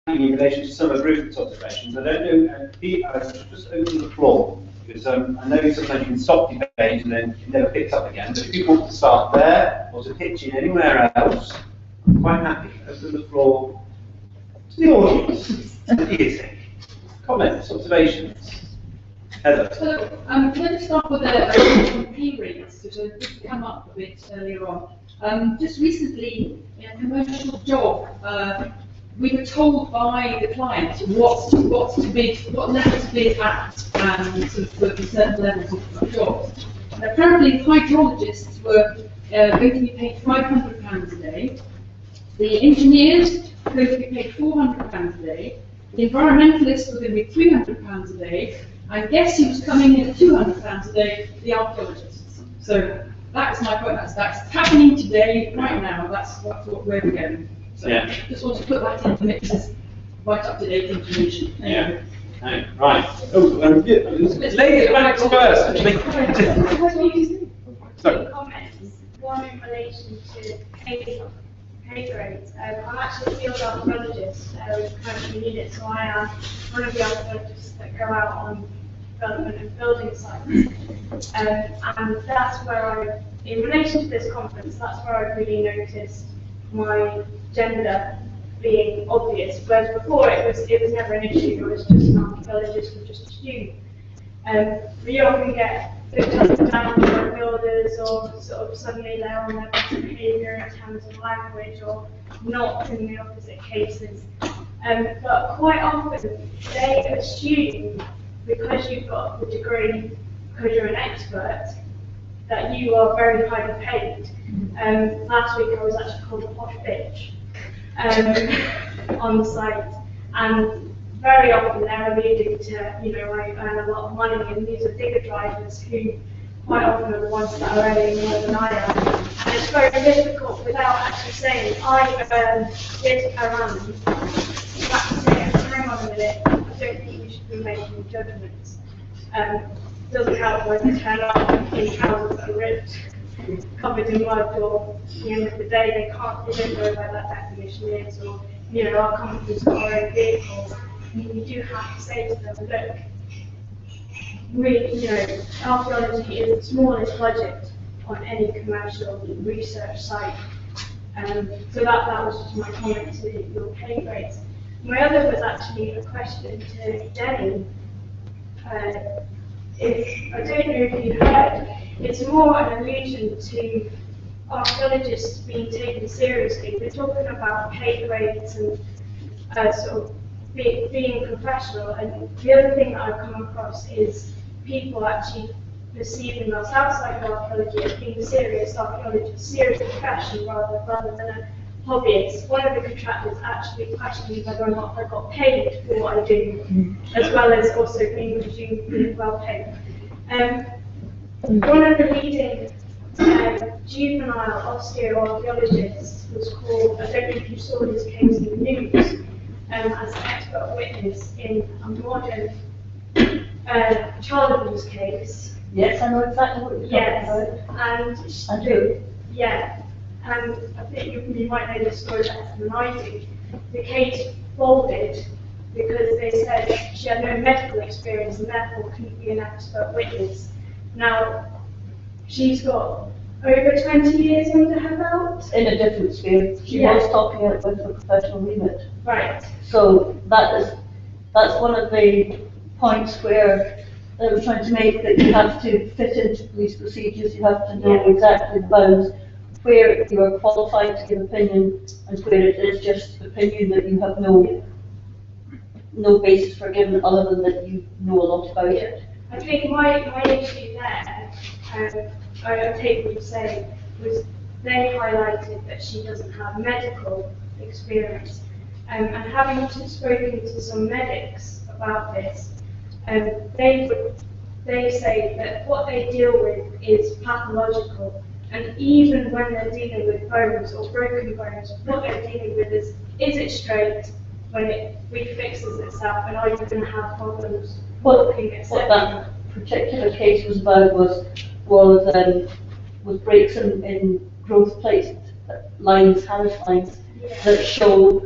in relation to some of Rupert's observations. I don't know, just open the floor, because I know sometimes you can stop debate and then it never picks up again, but if you want to start there, or to pitch in anywhere else, I'm quite happy. Open the floor to the audience. What do you think? Comments, observations? Heather. So, let's start with the pay rates, which did come up a bit earlier on. Just recently, in a commercial job, we were told by the client what to bid, what level to bid at, and sort of for certain levels of jobs. And apparently, hydrologists were going to be paid £500 a day. The engineers were going to be paid £400 a day. The environmentalists were going to be £300 a day. And guess who was coming in at £200 a day? The archaeologists. So that's my point. That's happening today, right now. That's where we're going. So yeah. Just want to put that in the mix as right up to date information. Yeah. Oh, right. Oh, lady at the back first. Two comments. One in relation to pay grades. I'm actually a field archaeologist with commercial unit, so I am one of the archaeologists that go out on development and building sites. And that's where in relation to this conference, that's where I really noticed my gender being obvious, whereas before it was never an issue. I was just an archaeologist or just a student. We often get looked up and down by builders, or sort of suddenly they're on their best behaviour in terms of language, or not in the opposite cases. But quite often they assume, because you've got the degree, because you're an expert, that you are very highly paid. Last week I was actually called a posh bitch on site, and very often they're alluding to, I earn a lot of money, and these are digger drivers who quite often are the ones that are earning more than I am. And it's very difficult without actually saying, I earn this per annum. That's it. Hang on a minute. I don't think we should be making judgments. Doesn't help when they turn up in trousers that are ripped, covered in mud, or at the end of the day they don't know where that definition is, or our company's got our own vehicles. You do have to say to them, look, archaeology is the smallest budget on any commercial research site. So that was just my comment to your pay grades. My other was actually a question to Jenny. I don't know if you heard, it's more an allusion to archaeologists being taken seriously. We're talking about pay grades and sort of being professional, and the other thing that I've come across is people actually perceiving themselves outside of archaeology as being serious archaeologists, serious profession rather than a hobbyist. One of the contractors actually questioned whether or not I got paid for what I do, as well as also being presumed being well paid. One of the leading juvenile osteoarchaeologists was called, I don't know if you saw his case in the news, as an expert witness in a modern child abuse case. Yes, I know exactly what you're talking about. And I do. Yeah, and I think you might know the story better than I do. The case folded because they said she had no medical experience and therefore couldn't be an expert witness. Now, she's got over 20 years under her belt. In a different sphere. She was talking about with a professional remit. Right. So that's one of the points where they were trying to make, that you have to fit into police procedures, you have to know exactly the bounds, where you are qualified to give opinion and where it is just opinion that you have no basis for giving other than that you know a lot about it. I think my issue there, I take what you say, was they highlighted that she doesn't have medical experience. And having spoken to some medics about this, they say that what they deal with is pathological, and even when they're dealing with bones or broken bones, what they're dealing with is it straight when it refixes itself, and are you going to have problems walking, etc. What that particular case was about was breaks in growth plate lines, Harris lines, that show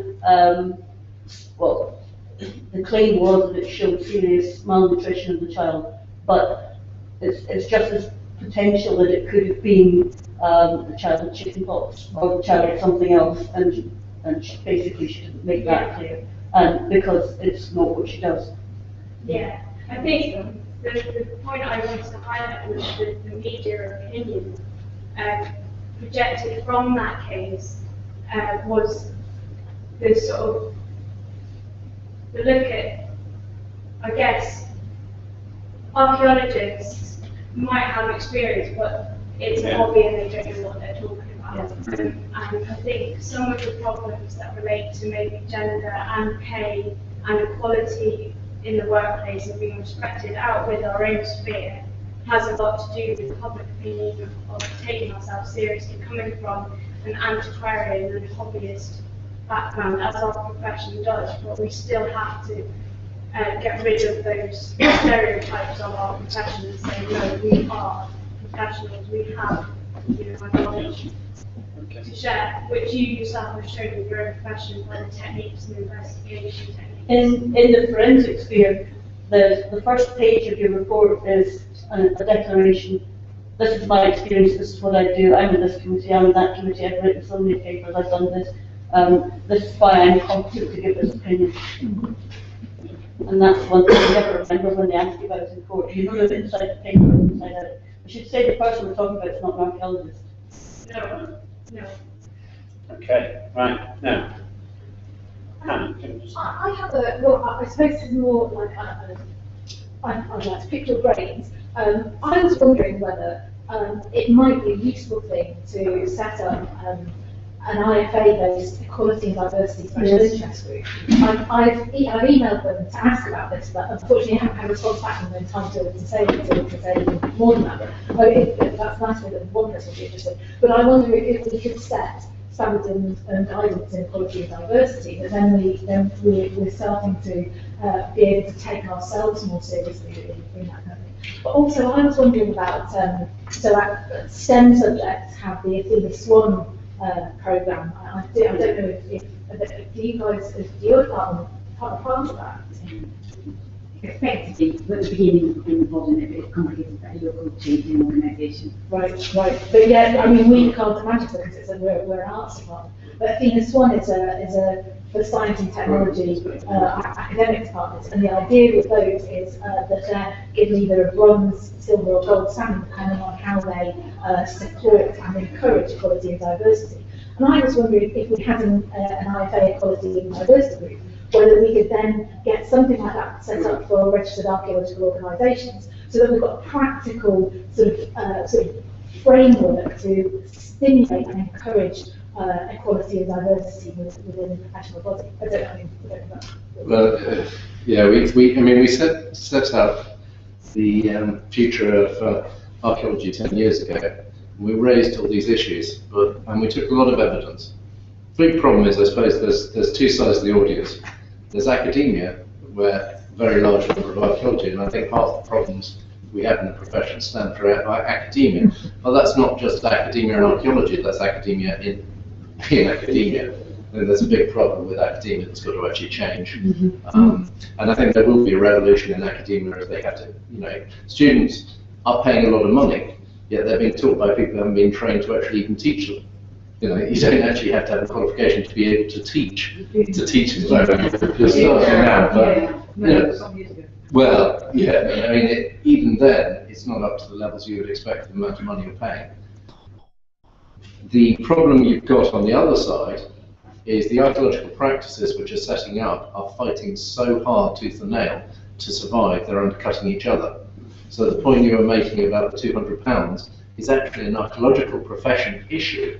well, the claim was that it showed serious malnutrition of the child, but it's just as potential that it could have been the child had chickenpox or the child had something else, and basically she didn't make that clear, and because it's not what she does. Yeah, I think the point I wanted to highlight was the media opinion projected from that case was the sort of the look at, I guess, archaeologists might have experience, but it's a hobby and they don't know what they're talking about. And I think some of the problems that relate to maybe gender and pay and equality in the workplace and being respected out with our own sphere has a lot to do with public opinion of taking ourselves seriously, coming from an antiquarian and hobbyist background as our profession does, but we still have to get rid of those stereotypes of our profession and say, no, we are professionals, we have knowledge to share, which you yourself have shown in your own profession by the techniques and investigation techniques. In the forensic sphere, the first page of your report is a declaration. This is my experience, this is what I do, I'm in this committee, I'm in that committee, I've written so many papers, I've done this. This is why I'm competent to give this opinion. And that's one thing you never remember when they ask you about it in court. You know the inside the paper and inside out. I should say the person we're talking about is not an archaeologist. No, no. Okay, right, now. Hannah, can you just... I have a, well, I suppose it's more like, I'd like to pick your brains. I was wondering whether it might be a useful thing to set up an IFA-based equality and diversity special interest group. I've emailed them to ask about this, but unfortunately I haven't had a response back from them in time to say more than that. But that's nice that one person would be interested. But I wonder if we could set standards and guidance in equality and diversity, but then we're starting to be able to take ourselves more seriously in that kind of thing. But also I was wondering about, STEM subjects have the Athena Swan programme. I don't know if do you guys, do you part of that? Effectively, at the beginning, we were involved in a bit of complicated local changing organisation. Right. But yeah, I mean, we can't imagine because we're an arts department. But Athena Swan is a for science and technology academic departments, and the idea with those is that they're given either a bronze, silver, or gold standard depending on how they support and encourage equality and diversity. And I was wondering if we had an IFA equality and diversity group, whether we could then get something like that set up for registered archaeological organisations, so that we've got a practical sort of framework to stimulate and encourage equality and diversity within the professional body. I don't know. Well, yeah, we set up the future of archaeology 10 years ago. We raised all these issues, and we took a lot of evidence. The big problem is, I suppose, there's two sides of the audience. There's academia, where a very large number of archaeology, and I think half the problems we have in the profession stand for academia. Well, that's not just academia in archaeology, that's academia in academia. And there's a big problem with academia that's got to actually change. And I think there will be a revolution in academia as they have to, students are paying a lot of money, yet they're being taught by people who haven't been trained to actually even teach them. You don't actually have to have a qualification to be able to teach. To teach is like you're starting now, but well, yeah. I mean, even then, it's not up to the levels you would expect for the amount of money you're paying. The problem you've got on the other side is the archaeological practices which are setting up are fighting so hard tooth and nail to survive, they're undercutting each other. So the point you were making about the £200 is actually an archaeological profession issue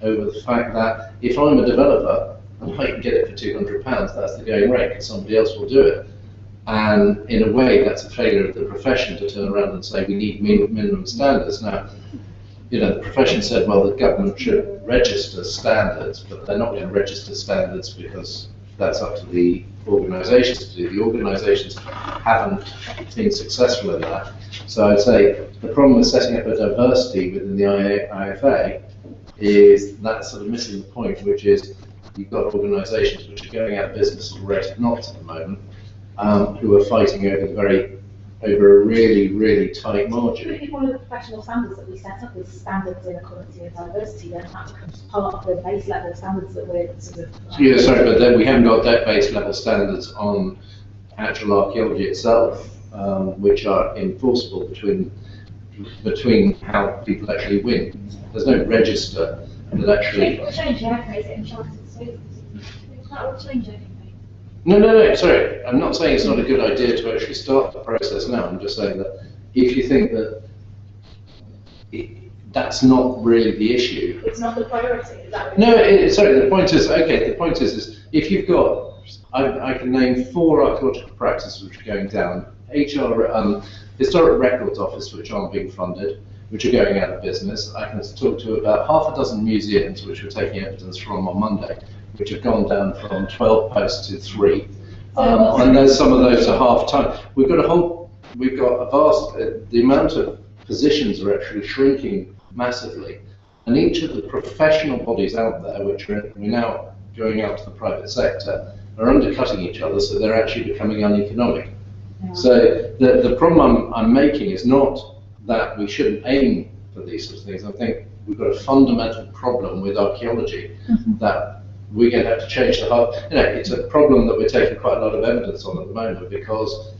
over the fact that if I'm a developer and I can get it for £200, that's the going rate because somebody else will do it. And in a way, that's a failure of the profession to turn around and say we need minimum standards. Now, the profession said, well, the government should register standards, but they're not going to register standards because that's up to the organisations to do. The organisations haven't been successful in that. So I'd say the problem with setting up a diversity within the IFA is that's sort of missing the point, which is you've got organisations which are going out of business at a rate of knots at the moment, who are fighting over a really, really tight margin. If one of the professional standards that we set up is standards in equality and diversity, then that becomes part of the base level standards that we're sort of... Yeah, sorry, but then we haven't got base level standards on actual archaeology itself, which are enforceable between how people actually win. There's no register that actually... People change the aircraft in charters, so that will change anything. No, sorry. I'm not saying it's not a good idea to actually start the process now. I'm just saying that if you think that that's not really the issue. It's not the priority, is that what No, sorry, the point is if you've got, I can name 4 archaeological practices which are going down. Historic Records Office, which aren't being funded, which are going out of business. I can talk to about half a dozen museums, which we're taking evidence from on Monday, which have gone down from 12 posts to 3. And then some of those are half-time. We've got a vast, the amount of positions are actually shrinking massively. And each of the professional bodies out there, which we're now going out to the private sector, are undercutting each other, so they're actually becoming uneconomic. Yeah. So the problem I'm making is not that we shouldn't aim for these sorts of things. I think we've got a fundamental problem with archaeology that we're going to have to change the heart. It's a problem that we're taking quite a lot of evidence on at the moment because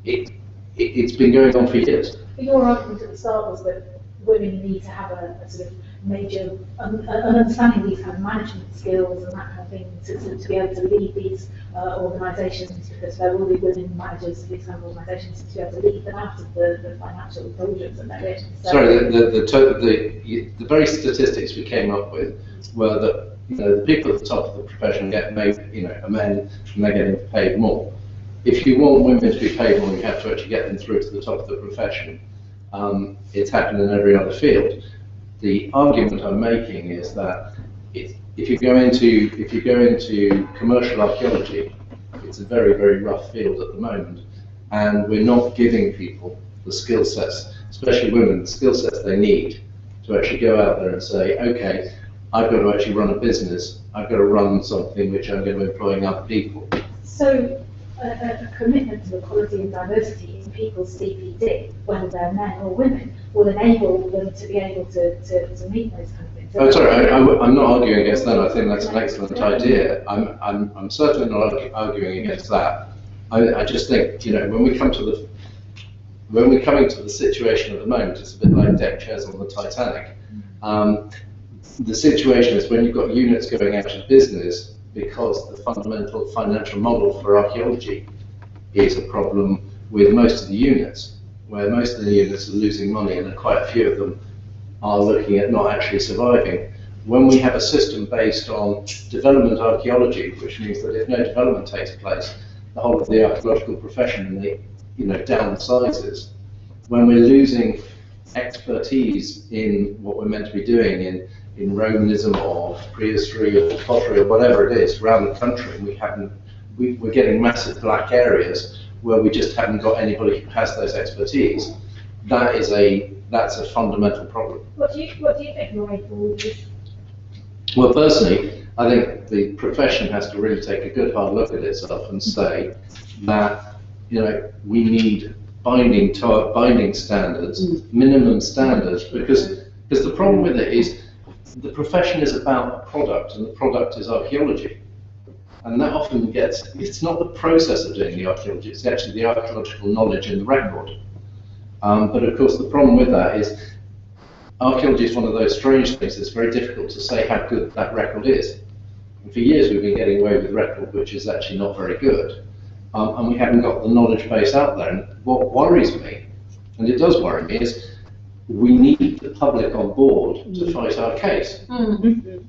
it's been going on for years. Your argument at the start was that women need to have a sort of major understanding these kind of management skills and that kind of thing to be able to lead these organisations, because there will be women managers of these kind of organisations to be able to lead them out of the financial doldrums that they're in. So sorry, the very statistics we came up with were that the people at the top of the profession get paid, are men, and they're getting paid more. If you want women to be paid more, you have to actually get them through to the top of the profession. It's happened in every other field. The argument I'm making is that if you go into commercial archaeology, it's a very, very rough field at the moment, and we're not giving people the skill sets, especially women, the skill sets they need to actually go out there and say, okay, I've got to actually run a business, I've got to run something which I'm going to employ other people. So a commitment to equality and diversity in people's CPD, whether they're men or women, will enable them to be able to meet those kind of things. Oh, sorry, I'm not arguing against that. I think that's an excellent idea. I'm certainly not arguing against that. I just think, when we're coming to the situation at the moment, it's a bit like deck chairs on the Titanic. The situation is when you've got units going out of business because the fundamental financial model for archaeology is a problem with most of the units, where most of the units are losing money and quite a few of them are looking at not actually surviving. When we have a system based on development archaeology, which means that if no development takes place, the whole of the archaeological profession downsizes. When we're losing expertise in what we're meant to be doing in Romanism or prehistory or pottery or whatever it is around the country, we're getting massive black areas where we just haven't got anybody who has those expertise. That's a fundamental problem. What do you think, Michael? Well, personally, I think the profession has to really take a good hard look at itself and say that we need binding standards, minimum standards, because the problem with it is the profession is about a product, and the product is archaeology. And that often it's not the process of doing the archaeology, it's actually the archaeological knowledge in the record. But of course the problem with that is archaeology is one of those strange things. It's very difficult to say how good that record is. And for years we've been getting away with record which is actually not very good. And we haven't got the knowledge base out there. And what worries me, and it does worry me, is we need the public on board to fight our case.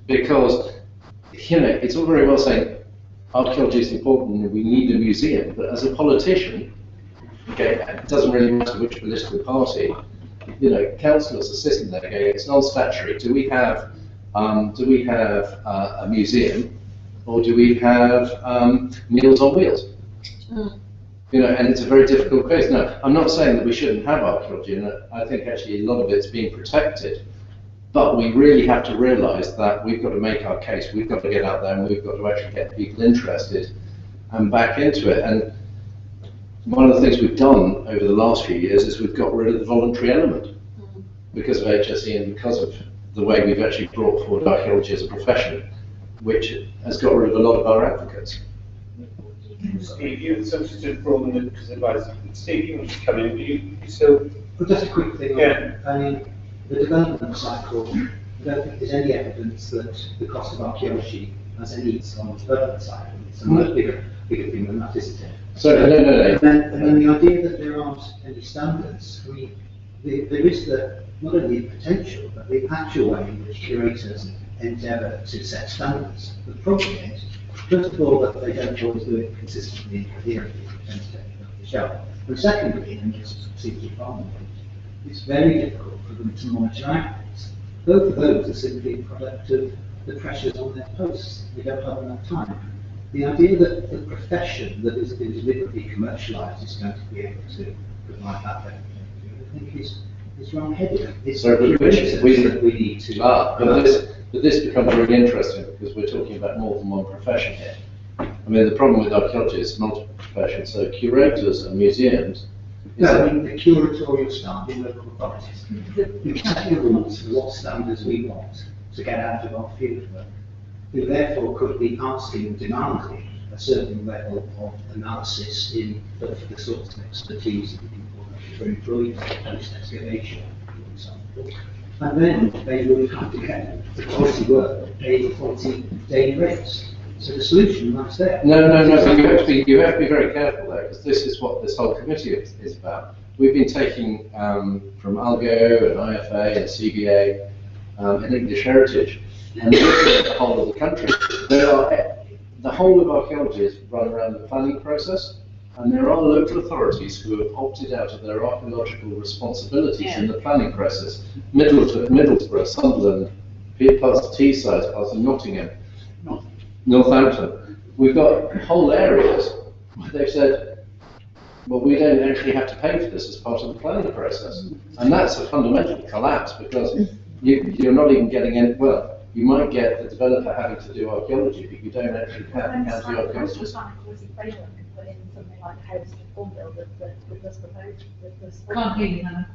Because, it's all very well saying archaeology is important and we need a museum, but as a politician, it doesn't really matter which political party, councillors are sitting there going, it's non-statutory. Do we have a museum, or do we have Meals on Wheels? And it's a very difficult case. Now, I'm not saying that we shouldn't have archaeology, and I think actually a lot of it's being protected, But we really have to realise that we've got to make our case, we've got to get out there and we've got to actually get people interested and back into it. And one of the things we've done over the last few years is we've got rid of the voluntary element because of HSE and because of the way we've actually brought forward archaeology as a profession, which has got rid of a lot of our advocates. Steve, you substitute broaden the because advice. Steve, you want to come in? You still? Well, just a quick thing. Yeah. I mean, the development cycle. I don't think there's any evidence that the cost of archaeology has any ease on the development cycle. It's a much bigger thing than that, isn't it? So no. And then the idea that there aren't any standards. I mean, there is not only the potential, but the actual way in which curators endeavour to set standards. The problem is, first of all, that they don't always do it consistently and coherently, which tends to take it off the shelf. But secondly, and this seems to be part it's very difficult for them to monitor outputs. Both of those are simply a product of the pressures on their posts. They don't have enough time. The idea that the profession that is deliberately commercialised is going to be able to provide that benefit, I think is wrong-headed. It's So, the curators we that we need to... But this becomes really interesting because we're talking about more than one profession here. I mean, the problem with archaeology is multi-profession, so curators and museums... No, I mean, the curatorial staff in local authorities. We set the rules for what standards we want to get out of our fieldwork. We therefore could be asking and demanding a certain level of analysis for the sorts of expertise that people are employed post-excavation, for example. And then they would have to get the quality work paid a quality daily rates. So the solution lies there. No, but you have to be very careful there, because this is what this whole committee is about. We've been taking from Algo and IFA and CBA and English Heritage and looking at the whole of the country. The whole of archaeology is run around the planning process, and there are local authorities who have opted out of their archaeological responsibilities in the planning process. Middlesbrough, Sunderland, parts of Teesside, parts of Nottingham, Northampton. We've got whole areas where they've said, well, we don't actually have to pay for this as part of the planning process. And that's a fundamental collapse because you're not even getting any, well, you might get the developer having to do archaeology, but you don't actually have county archaeologists. Can't hear you, Hannah.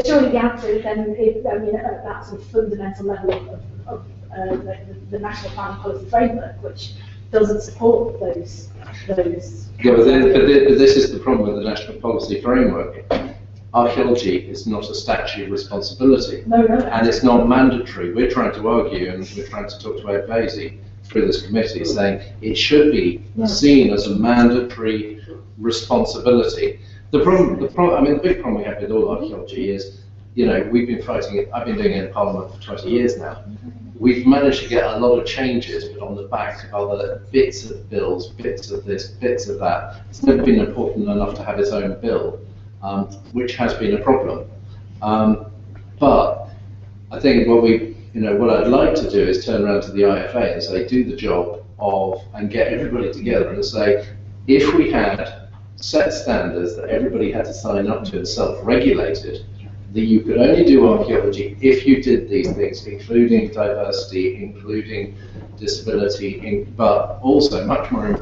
Surely the answer is then, at that sort of fundamental level of the national planning policy framework, which doesn't support those. Yeah, but this is the problem with the national policy framework. Archaeology is not a statutory responsibility, and it's not mandatory. We're trying to argue, and we're trying to talk to Ed Vasey through this committee, saying it should be seen as a mandatory responsibility. The big problem we have with all archaeology is, we've been fighting it. I've been doing it in Parliament for 20 years now. We've managed to get a lot of changes, but on the back of other bits of bills, bits of this, bits of that. It's never been important enough to have its own bill, which has been a problem. But I think what I'd like to do is turn around to the IFA and say, do the job and get everybody together and say, if we had set standards that everybody had to sign up to and self-regulated, that you could only do archaeology if you did these things, including diversity, including disability, but also much more,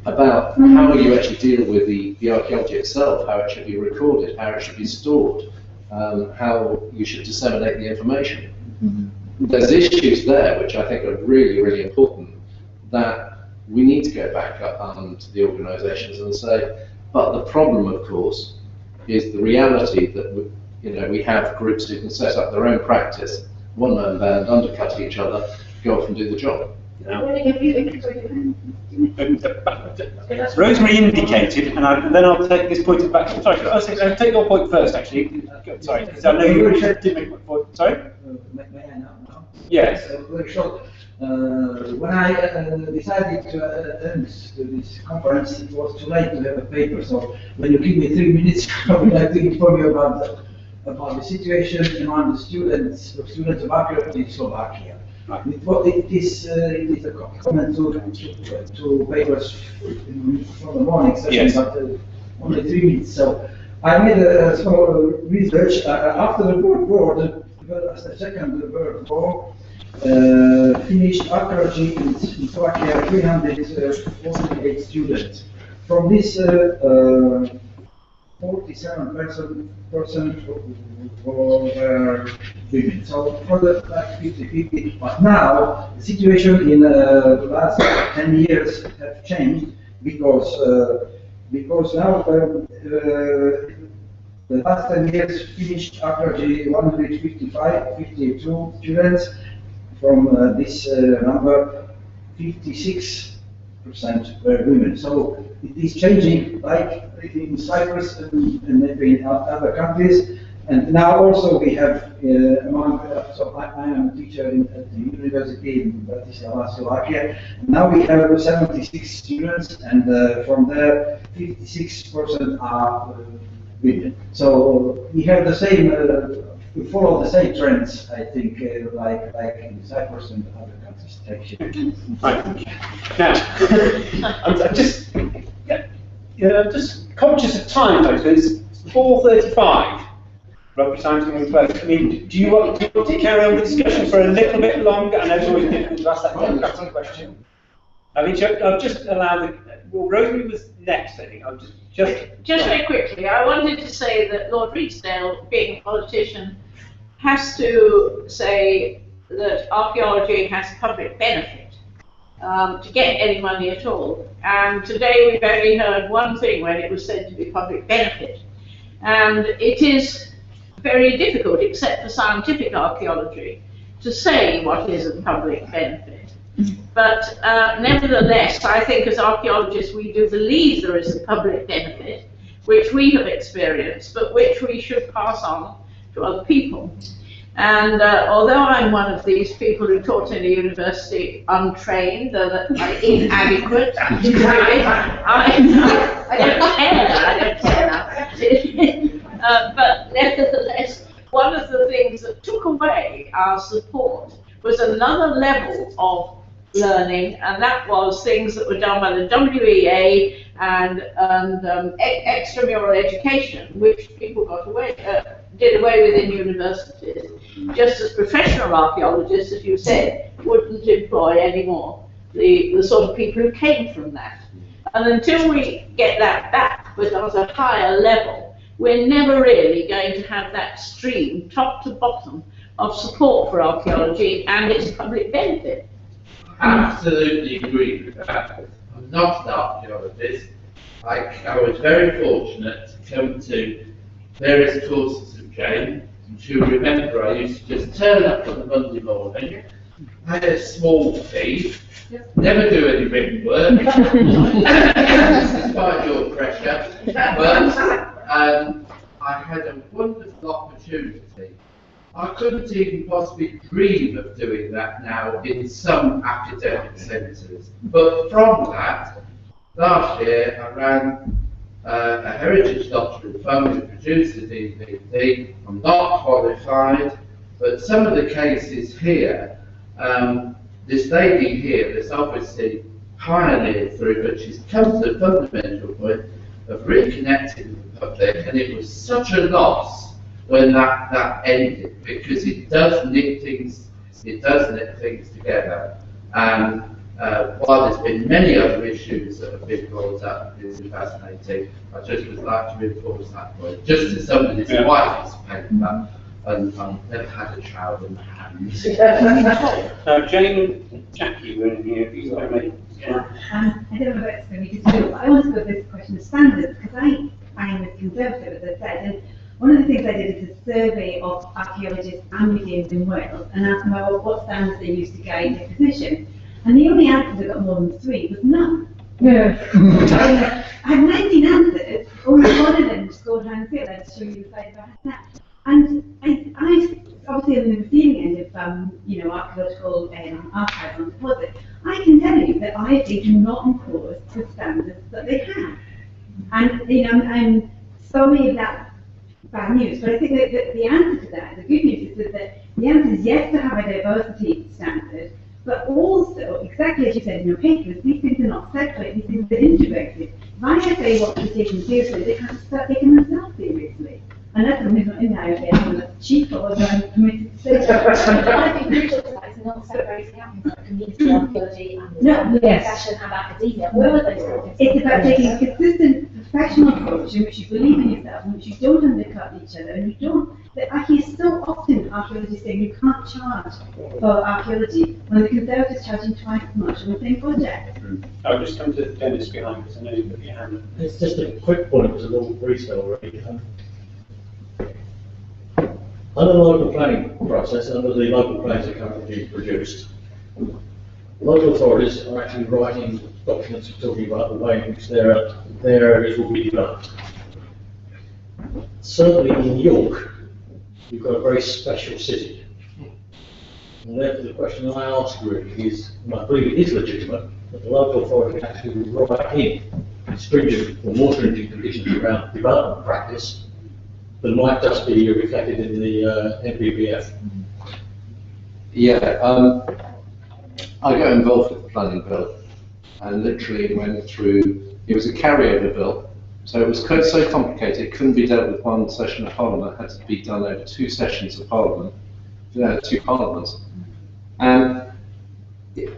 about how you actually deal with the archaeology itself, how it should be recorded, how it should be stored, how you should disseminate the information. There's issues there which I think are really, really important that we need to go back up to the organisations and say, but the problem, of course, is the reality that we have groups who can set up their own practice, one-man band, undercut each other, go off and do the job. Rosemary indicated, and then I'll take this point back. Sorry, I'll take your point first, actually. Sorry, because I know you did make my point. Sorry? May I now? Yes. Very short. When I decided to attend to this conference, it was too late to have a paper. So when you give me 3 minutes, I would like to inform you about the situation among the students of archaeology in Slovakia. Right. It is a comment to papers from the morning session, but only 3 minutes. So I made a small research after the World War, the Second World War, finished archaeology in Slovakia 348 students. From this, 47% were women. So for the like 50-50. But now the situation in the last 10 years have changed because now the last 10 years finished archaeology 52 students. From this number, 56% were women. So it is changing, like in Cyprus and maybe in other countries. And now also we have so I am a teacher at the university in Bratislava, Slovakia. Now we have 76 students, and from there 56% are women. So we have the same, we follow the same trends, I think, like in Cyprus and other countries. Thank you. Right. Now, I'm just conscious of time, folks. It's 4:35. Rugby time's coming close. I mean, do you want to carry on the discussion for a little bit longer? I know it's always difficult to ask that democratic question. I mean, I've just allowed well, Rosemary was next, I think. I'll Just very quickly, I wanted to say that Lord Redesdale, being a politician, has to say that archaeology has public benefit to get any money at all. And today we've only heard one thing when it was said to be public benefit. And it is very difficult, except for scientific archaeology, to say what is a public benefit. But nevertheless, I think as archaeologists we do believe there is a public benefit, which we have experienced, but which we should pass on to other people. And although I'm one of these people who taught in a university untrained, inadequate, I don't care now. But nevertheless, one of the things that took away our support was another level of learning, and that was things that were done by the WEA and extramural education, which people did away with in universities, just as professional archaeologists, as you said, wouldn't employ anymore the sort of people who came from that. And until we get that back, but at a higher level, we're never really going to have that stream, top to bottom, of support for archaeology and its public benefit. Absolutely agree with that. I'm not an archaeologist. I was very fortunate to come to various courses of Jane, and she'll remember I used to just turn up on a Monday morning, had a small fee, never do any written work, despite your pressure, but I had a wonderful opportunity. I couldn't even possibly dream of doing that now in some academic centres. But from that, last year I ran a Heritage Lottery Fund to produce a DVD. I'm not qualified, but some of the cases here, this lady here that's obviously pioneered through, but she's come to the fundamental point of reconnecting with the public, and it was such a loss when that ended, because it does knit things together. And while there's been many other issues that have been brought up, it's fascinating. I just would like to reinforce that point. Just as somebody that's quite participated, and I've never had a child in my hands. Jane and Jackie were in here. If you I don't know if it's going to be difficult, but I want to go to this question of standards, because I am a conservative, as I said, and one of the things I did is a survey of archaeologists and museums in Wales and asked them about what standards they use to guide their position. And the only answer that got more than 3 was none. I had 19 answers, only one of them scored high and field. I'd show you the side by that. And I obviously on the receiving end of archaeological archives on deposit, I can tell you that IFD do not enforce the standards that they have. And I'm sorry if that's bad news, but I think that the answer to that, the good news is that the answer is yes to have a diversity standard, But also, exactly as you said in your papers, these things are not separate, these things are integrated. If I say what to take them seriously, they can't start taking themselves seriously. And that's something not in there again, I'm a chief or I'm committed to say that. I think crucial to that is not separating out things like community archaeology and No, yes. session and academia. All of those things. It's about taking a consistent professional approach in which you believe in yourself, in which you don't undercut each other, and you don't. I hear so often archaeologists saying you can't charge for archaeology when the Conservatives charging twice as much on the same project. I'll just come to Dennis behind because I know you've got your hand up. It's just a quick point, it was a little freestyle already. Under the local planning process, under the local plans that are currently produced, local authorities are actually writing documents talking about the way in which their areas will be developed. Certainly in York, you've got a very special city. And therefore the question I ask really is, and I believe it is legitimate, that the local authority actually will write in stringent or more stringent conditions around development practice than might just be reflected in the NPPF. Yeah, I got involved with the planning bill and literally went through, it was a carryover bill, so it was so complicated it couldn't be dealt with one session of Parliament, it had to be done over 2 sessions of Parliament, 2 Parliaments. And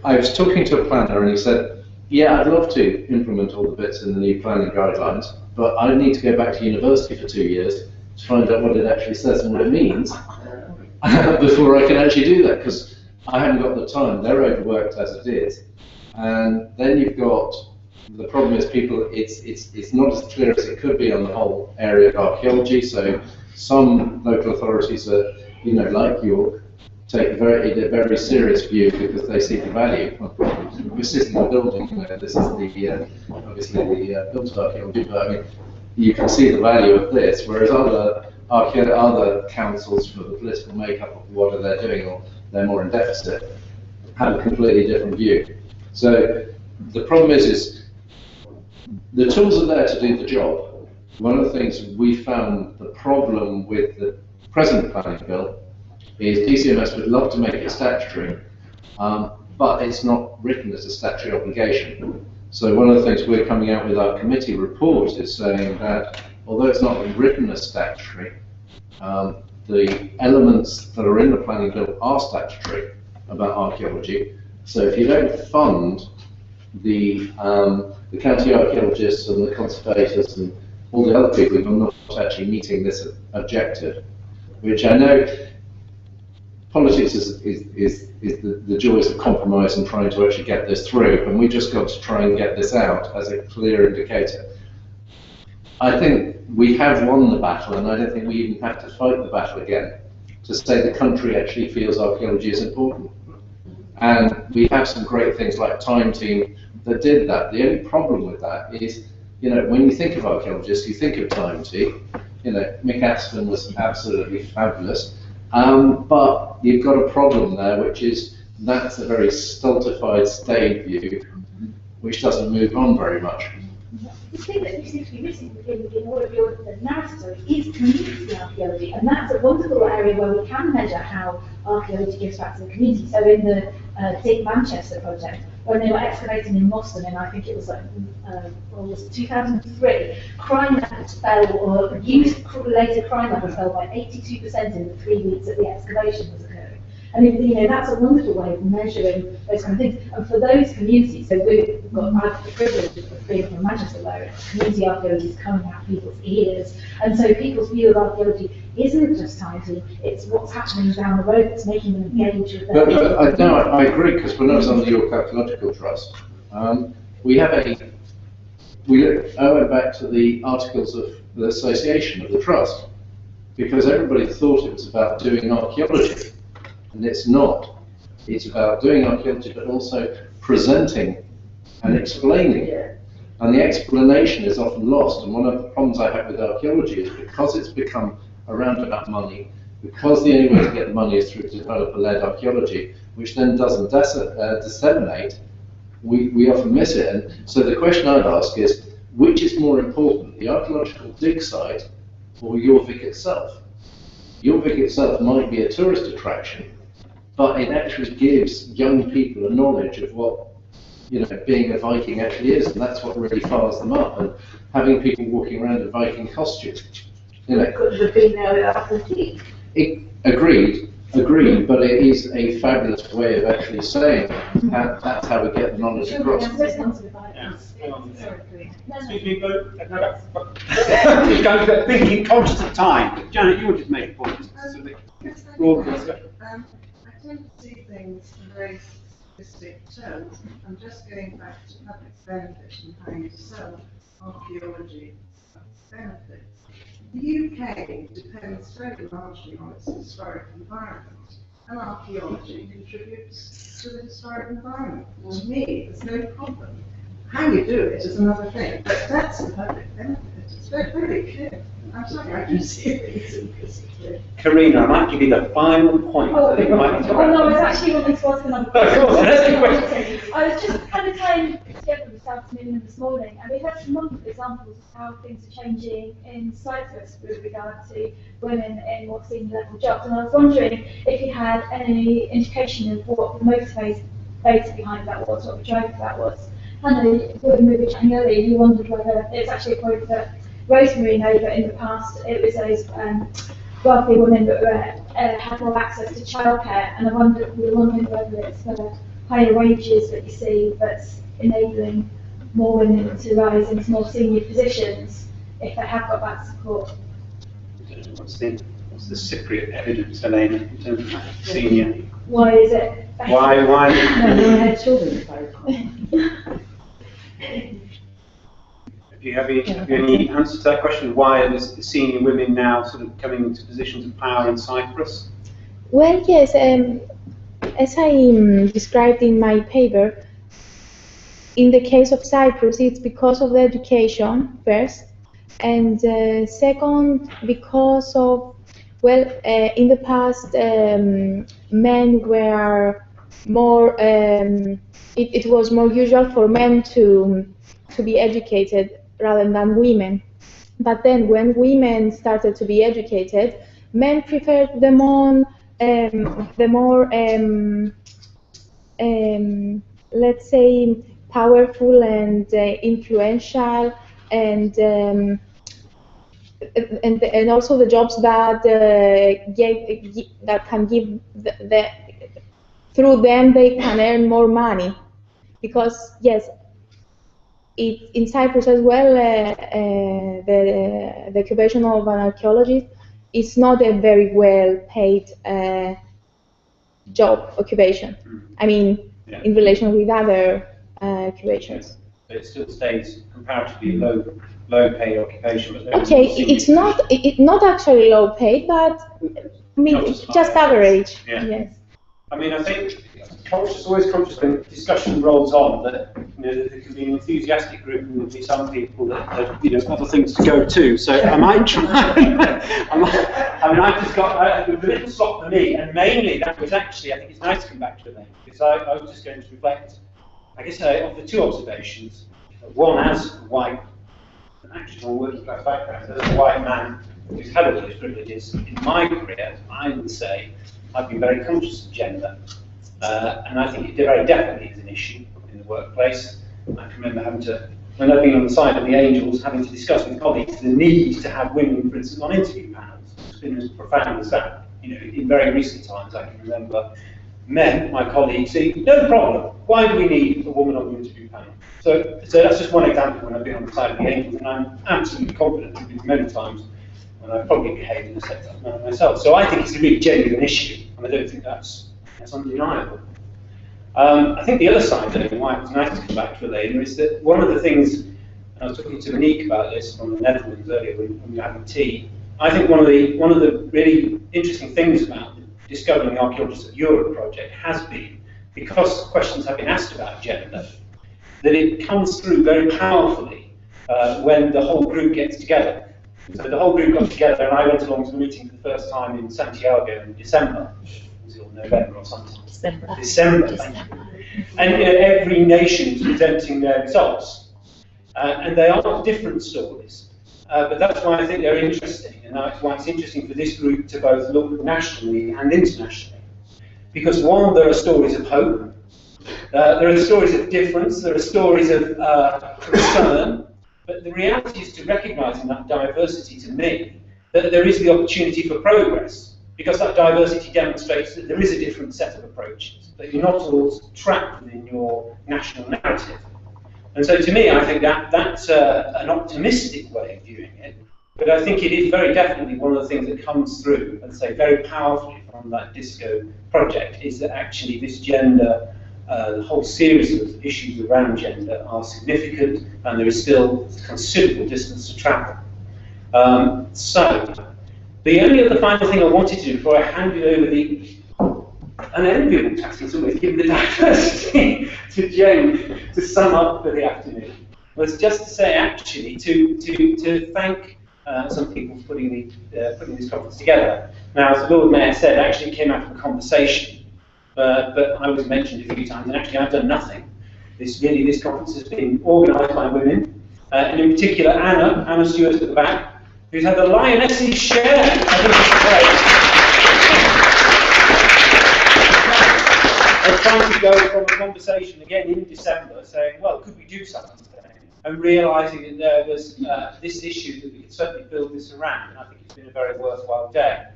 I was talking to a planner and he said, yeah, I'd love to implement all the bits in the new planning guidelines, but I need to go back to university for 2 years to find out what it actually says and what it means before I can actually do that, because I haven't got the time. They're overworked as it is. And then you've got, the problem is people, it's not as clear as it could be on the whole area of archaeology, so some local authorities are, you know, like York, take a very serious view because they see the value. This isn't the building, you know, this is the, obviously the built archaeology, but I mean, you can see the value of this, whereas other councils for the political makeup of what they're doing, or they're more in deficit, have a completely different view. So the problem is the tools are there to do the job. One of the things we found the problem with the present planning bill is DCMS would love to make it statutory, but it's not written as a statutory obligation. So one of the things we're coming out with our committee report is saying that although it's not written as statutory, the elements that are in the planning bill are statutory about archaeology. So if you don't fund the county archaeologists and the conservators and all the other people who are not actually meeting this objective, which I know politics is the joys of compromise and trying to actually get this through, and we just got to try and get this out as a clear indicator. I think we have won the battle, and I don't think we even have to fight the battle again to say the country actually feels archaeology is important. And we have some great things like Time Team that did that. The only problem with that is, you know, when you think of archaeologists, you think of Time Team. You know, Mick Aspen was absolutely fabulous. But you've got a problem there, which is that's a very stultified, staid view, which doesn't move on very much. The thing that you seem to be missing in all of your narratives is community archaeology, and that's a wonderful area where we can measure how archaeology gives back to the community. So in the Dig Manchester project, when they were excavating in Moston, and I think it was like, was it 2003, crime levels fell, or youth-related crime levels fell by 82% in the 3 weeks that the excavation was occurring. And you know, that's a wonderful way of measuring those kind of things. And for those communities, so I have the privilege of being from Manchester, where community archaeology is coming out people's ears. And so people's view of archaeology isn't just tidy, it's what's happening down the road that's making them engage with them. But I agree, because when I was on the York Archaeological Trust, we have I went back to the articles of the association of the trust, because everybody thought it was about doing archaeology. And it's not. It's about doing archaeology, but also presenting and explaining it. And the explanation is often lost. And one of the problems I have with archaeology is because it's become around about money, because the only way to get the money is through developer-led archaeology, which then doesn't disseminate, we often miss it. And so the question I'd ask is, which is more important, the archaeological dig site or Jorvik itself? Jorvik itself might be a tourist attraction, but it actually gives young people a knowledge of what, you know, being a Viking actually is, and that's what really fires them up. And having people walking around in Viking costume, you know. Could have been after tea. Agreed, but it is a fabulous way of actually saying that's how we get the knowledge across. Thinking conscious of time. Janet, you wanted to make a point. I tend to see things in very specific terms. I'm just going back to public benefit and how you sell archaeology benefits. The UK depends very largely on its historic environment, and archaeology contributes to the historic environment. To me, there's no problem. How you do it is another thing, but that's the public benefit. It's very, very clear. I'm sorry, I can see it. Karina, I might give you the final point. Oh, I think you might no, I was actually wanting to ask another question. I was just kind of tying together this afternoon and this morning, and we've had some wonderful examples of how things are changing in Cyprus with regard to women in more senior level jobs. And I was wondering if you had any indication of what the motivator behind that was, what the driver for that was. I know when we were chatting earlier, you wondered whether it's actually a point that Rosemary know that in the past it was those wealthy women that were, had more access to childcare, and we were wondering whether it's the higher wages that you see that's enabling more women to rise into more senior positions if they have got that support. What's the Cypriot evidence, Elena, in terms of senior? Why is it? Why? No, had children. Do you have any answer to that question? Why are the senior women now sort of coming into positions of power in Cyprus? Well, yes, as I described in my paper, in the case of Cyprus, it's because of the education, first, and second, because of, well, in the past, men were more, it was more usual for men to be educated rather than women. But then when women started to be educated, men preferred the more let's say, powerful and influential, and also the jobs that that can give through them they can earn more money, because yes, in Cyprus as well, the occupation of an archaeologist is not a very well paid occupation. I mean, yeah, in relation with other occupations. But it still stays comparatively low paid occupation. But okay, it's not actually low paid, but just average. Yeah. Yes. I mean, I think always conscious when discussion rolls on that there can be an enthusiastic group and there'll be some people that have other things to go to. So I might try. I've just got a little slot for me, and mainly that was actually, I think it's nice to come back to it, because I was just going to reflect, I guess, of the two observations. One, as a white, actually from a working class background, as a white man who's had all those privileges in my career, I would say I've been very conscious of gender. And I think it very definitely is an issue in the workplace. I can remember when I've been on the side of the Angels, having to discuss with colleagues the need to have women, for instance, on interview panels. It's been as profound as that. In very recent times, I can remember my colleagues, saying, no problem, why do we need a woman on the interview panel? So that's just one example when I've been on the side of the Angels, and I'm absolutely confident that there's many times when I've probably behaved in a set up manner myself. So I think it's a really genuine issue, and I don't think that's undeniable. I think the other side, though, and why it was nice to come back to Elena, is that one of the things, and I was talking to Monique about this from the Netherlands earlier when we were having tea, I think one of the really interesting things about Discovering the Archaeologists of Europe project has been, because questions have been asked about gender, that it comes through very powerfully when the whole group gets together. So the whole group got together, and I went along to the meeting for the first time in Santiago in December. November or something. December. And every nation is presenting their results. And they are different stories. But that's why I think they're interesting. And that's why it's interesting for this group to both look nationally and internationally. Because one, there are stories of hope, there are stories of difference, there are stories of concern, but the reality is to recognise in that diversity, to me, that there is the opportunity for progress, because that diversity demonstrates that there is a different set of approaches, that you're not all trapped within your national narrative. And so to me, I think that's an optimistic way of viewing it, but I think it is very definitely one of the things that comes through, and say very powerfully from that DISCO project, is that actually this gender, the whole series of issues around gender are significant, and there is still considerable distance to travel. So, the only other final thing I wanted to do before I handed over the unenviable task is always giving the diversity to Jane to sum up for the afternoon, was just to say actually to thank some people for putting this conference together. Now, as the Lord Mayor said, actually it came out of a conversation, but I was mentioned a few times, and actually I've done nothing. This conference has been organised by women, and in particular Anna Stewart at the back, who's had the lioness's share. I think it's great. I was trying to go from a conversation again in December saying, well, could we do something today? And realising that there was this issue that we could certainly build this around, and I think it's been a very worthwhile day.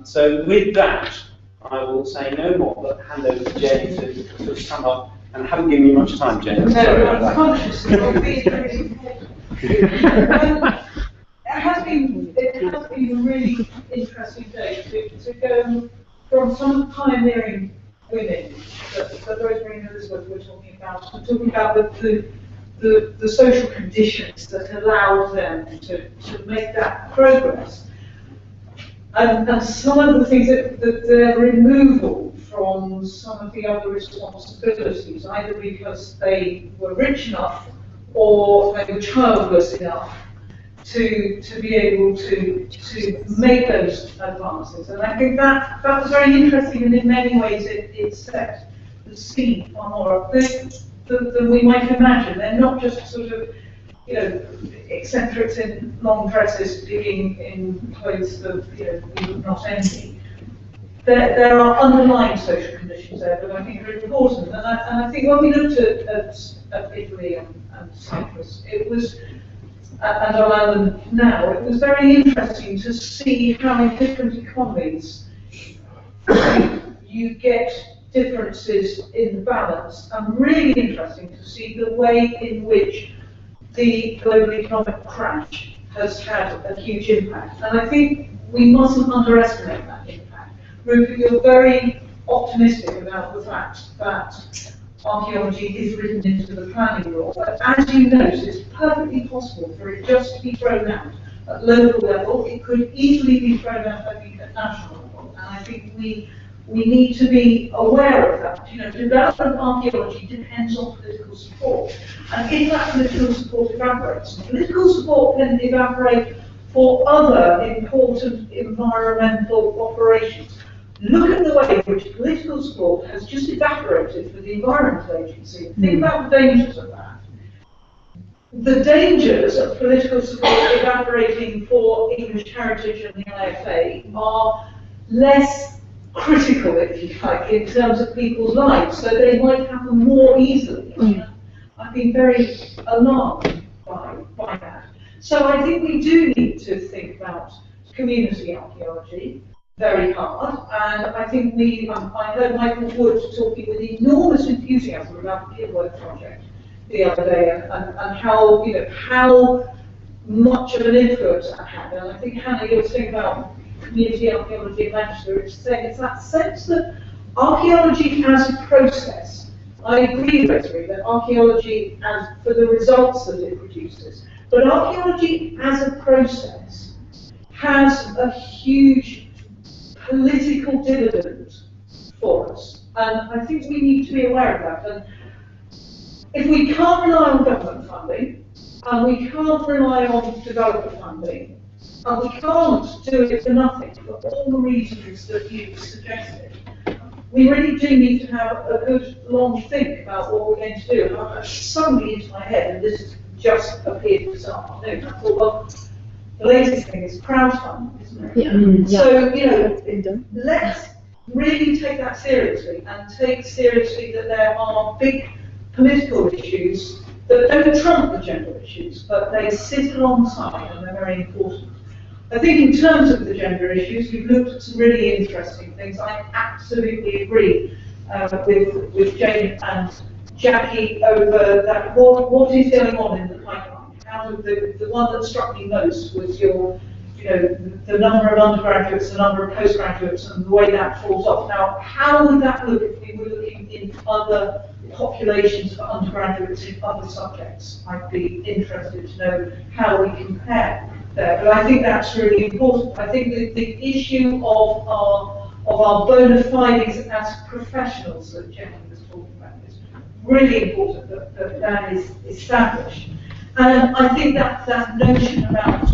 So with that, I will say no more, but hand over to Jane to sum up. And I haven't given you much time, Jane. I'm sorry about that. Conscious of being It has been a really interesting day to go from some pioneering women that Rosemary and Elizabeth were talking about, to talking about the social conditions that allowed them to make that progress. And some of the things that their removal from some of the other responsibilities, either because they were rich enough or they were childless enough to be able to make those advances. And I think that was very interesting, and in many ways it set the scene far more than we might imagine. They're not just sort of, eccentrics in long dresses digging in clothes that, we would not envy. There are underlying social conditions there that I think are important. And I think when we looked at Italy and Cyprus, it was, and on Ireland now, it was very interesting to see how in different economies you get differences in balance, and really interesting to see the way in which the global economic crash has had a huge impact. And I think we mustn't underestimate that impact. Rupert, you're very optimistic about the fact that archaeology is written into the planning law, but as you note, it's perfectly possible for it just to be thrown out at local level. It could easily be thrown out, I think, at national level. And I think we need to be aware of that. Development archaeology depends on political support. And if that political support evaporates, political support can evaporate for other important environmental operations. Look at the way in which political support has just evaporated for the Environmental Agency. Think about the dangers of that. The dangers of political support evaporating for English heritage and the IFA are less critical, if you like, in terms of people's lives, so they might happen more easily. I've been very alarmed by that. So I think we do need to think about community archaeology very hard, and I think I heard Michael Wood talking with enormous enthusiasm about the Gilworth project the other day, and how much of an influence that had. And I think, Hannah, you were saying about community archaeology in Manchester, it's that sense that archaeology as a process. I agree, Rosemary, that archaeology, as for the results that it produces, but archaeology as a process has a huge political dividend for us, and I think we need to be aware of that. And if we can't rely on government funding, and we can't rely on developer funding, and we can't do it for nothing, for all the reasons that you've suggested, we really do need to have a good long think about what we're going to do. And suddenly into my head, and this has just appeared this afternoon, I thought, well, the latest thing is crowdfunding, isn't it? Yeah. So, let's really take that seriously and take seriously that there are big political issues that don't trump the gender issues, but they sit alongside and they're very important. I think in terms of the gender issues, you've looked at some really interesting things. I absolutely agree with Jane and Jackie over that. What is going on in the pipeline? The one that struck me most was the number of undergraduates, the number of postgraduates, and the way that falls off. Now, how would that look if we were looking in other populations for undergraduates in other subjects? I'd be interested to know how we compare there. But I think that's really important. I think that the issue of our bona fides as professionals that Jenny was talking about is really important that is established. And I think that notion about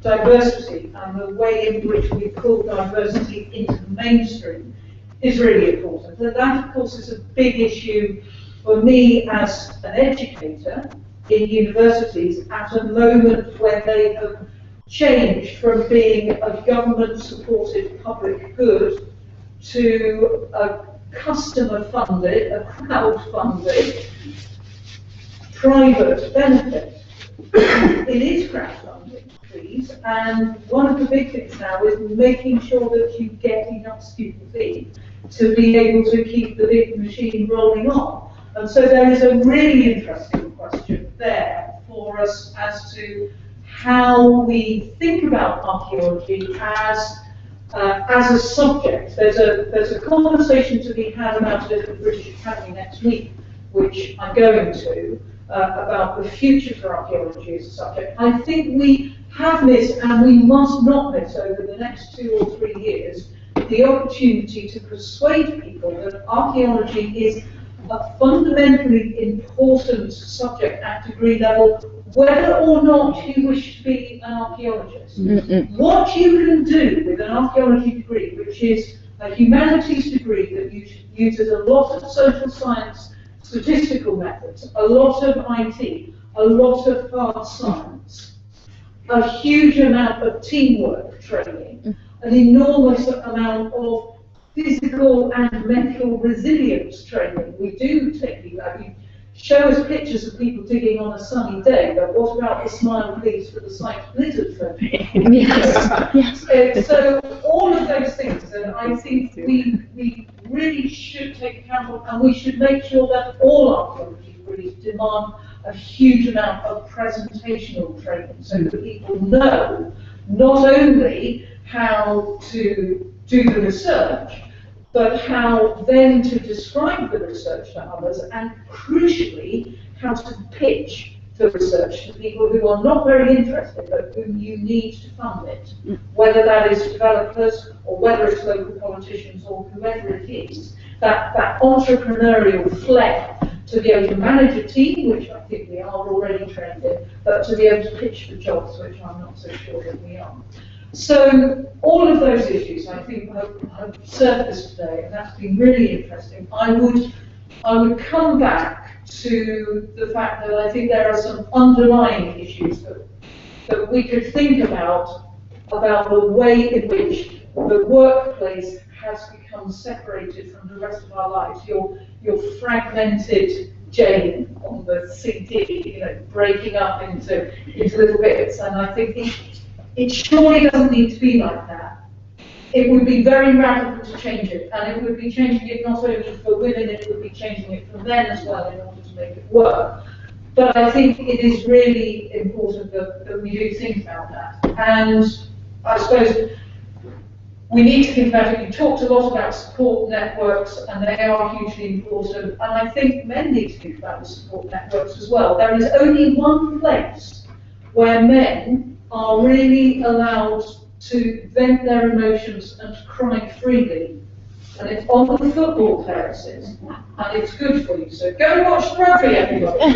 diversity and the way in which we pull diversity into the mainstream is really important. That, of course, is a big issue for me as an educator in universities at a moment when they have changed from being a government-supported public good to a customer-funded, a crowd-funded, private benefit. It is crowdfunding, please, and one of the big things now is making sure that you get enough student fee to be able to keep the big machine rolling on. And so there is a really interesting question there for us as to how we think about archaeology as a subject. There's a conversation to be had about it at the British Academy next week, which I'm going to, about the future for archaeology as a subject. I think we have missed, and we must not miss over the next 2 or 3 years, the opportunity to persuade people that archaeology is a fundamentally important subject at degree level, whether or not you wish to be an archaeologist. What you can do with an archaeology degree, which is a humanities degree that uses a lot of social science statistical methods, a lot of IT, a lot of hard science, a huge amount of teamwork training, an enormous amount of physical and mental resilience training. We do take you, show us pictures of people digging on a sunny day, but what about the smile please for the sight blizzard training? Yes. So all of those things, and I think we really should take account of, and we should make sure that all archaeology degrees demand a huge amount of presentational training so that people know not only how to do the research, but how then to describe the research to others, and crucially, how to pitch the research to people who are not very interested, but whom you need to fund it, whether that is developers, or whether it's local politicians, or whoever it is. That entrepreneurial flair to be able to manage a team, which I think we are already trained in, but to be able to pitch for jobs, which I'm not so sure that we are. So all of those issues, I think, have surfaced today, and that's been really interesting. I would come back to the fact that I think there are some underlying issues that we could think about the way in which the workplace has become separated from the rest of our lives. Your fragmented Jane on the CD, breaking up into little bits, and I think it surely doesn't need to be like that. It would be very radical to change it, and it would be changing it not only for women, it would be changing it for men as well in order to make it work. But I think it is really important that we do think about that. And I suppose we need to think about it. You talked a lot about support networks, and they are hugely important. And I think men need to think about the support networks as well. There is only one place where men are really allowed to vent their emotions and to cry freely, and it's on the football terraces, and it's good for you. So go watch the rugby, everybody.